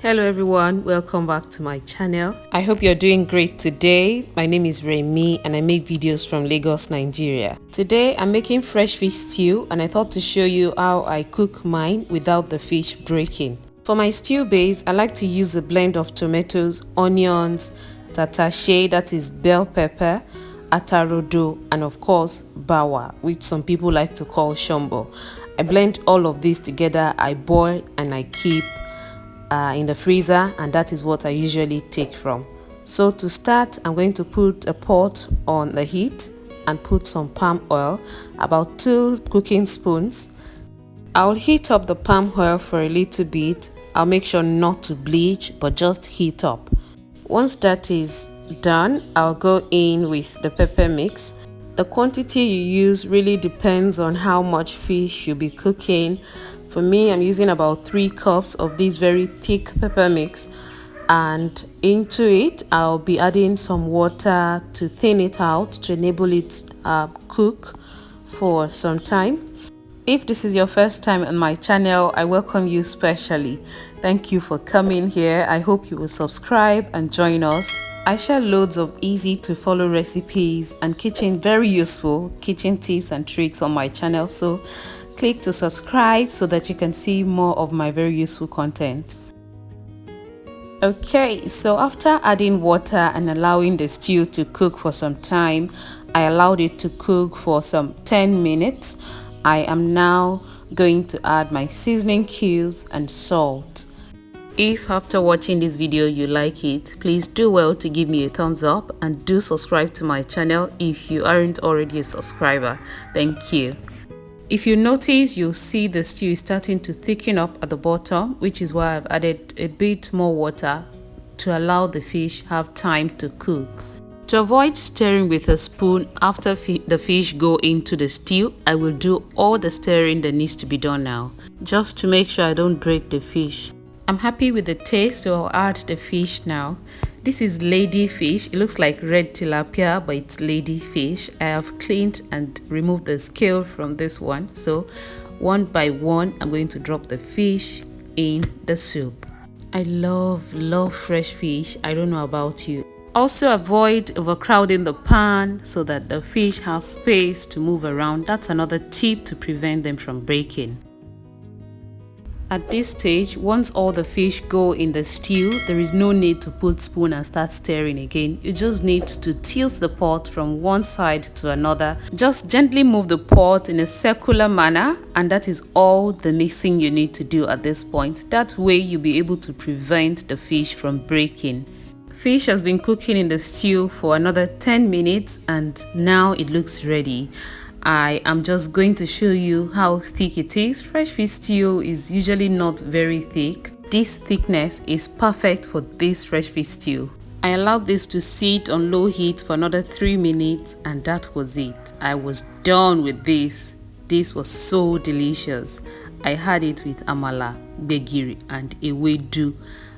Hello everyone, welcome back to my channel. I hope you're doing great today. My name is Remy and I make videos from Lagos, Nigeria. Today I'm making fresh fish stew and I thought to show you how I cook mine without the fish breaking. For my stew base, I like to use a blend of tomatoes, onions, tatashe, that is bell pepper, atarodo, and of course bawa, which some people like to call shombo. I blend all of this together, I boil and I keep in the freezer, and that is what I usually take from. So to start, I'm going to put a pot on the heat and put some palm oil, about 2 cooking spoons. I'll heat up the palm oil for a little bit. I'll make sure not to bleach, but just heat up. Once that is done, I'll go in with the pepper mix. The quantity you use really depends on how much fish you'll be cooking. For me, I'm using about 3 cups of this very thick pepper mix, and into it I'll be adding some water to thin it out to enable it cook for some time. If this is your first time on my channel, I welcome you specially. Thank you for coming here. I hope you will subscribe and join us. I share loads of easy to follow recipes and very useful kitchen tips and tricks on my channel, so click to subscribe so that you can see more of my very useful content. Okay, so after adding water and allowing the stew to cook for some time, I allowed it to cook for some 10 minutes. I am now going to add my seasoning cubes and salt. If after watching this video you like it, please do well to give me a thumbs up and do subscribe to my channel if you aren't already a subscriber. Thank you. If you notice, you'll see the stew is starting to thicken up at the bottom, which is why I've added a bit more water to allow the fish have time to cook. To avoid stirring with a spoon after the fish go into the stew, I will do all the stirring that needs to be done now, just to make sure I don't break the fish. I'm happy with the taste, so I'll add the fish now. This is lady fish. It looks like red tilapia, but it's lady fish. I have cleaned and removed the scale from this one. So one by one, I'm going to drop the fish in the soup. I love fresh fish. I don't know about you. Also avoid overcrowding the pan so that the fish have space to move around. That's another tip to prevent them from breaking. At this stage, once all the fish go in the stew, there is no need to put spoon and start stirring again. You just need to tilt the pot from one side to another. Just gently move the pot in a circular manner, and that is all the mixing you need to do at this point. That way you'll be able to prevent the fish from breaking. Fish has been cooking in the stew for another 10 minutes and now it looks ready. I am just going to show you how thick it is. Fresh fish stew is usually not very thick. This thickness is perfect for this fresh fish stew. I allowed this to sit on low heat for another 3 minutes and that was it. I was done with this. This was so delicious. I had it with amala, gbegiri and ewedu.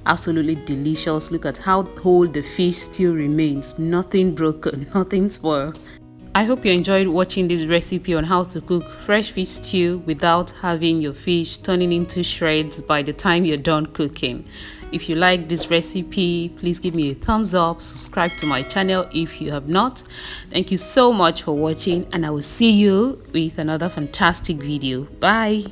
Absolutely delicious. Look at how whole the fish still remains. Nothing broken, nothing spoiled. I hope you enjoyed watching this recipe on how to cook fresh fish stew without having your fish turning into shreds by the time you're done cooking. If you like this recipe, please give me a thumbs up, subscribe to my channel if you have not. Thank you so much for watching and I will see you with another fantastic video. Bye.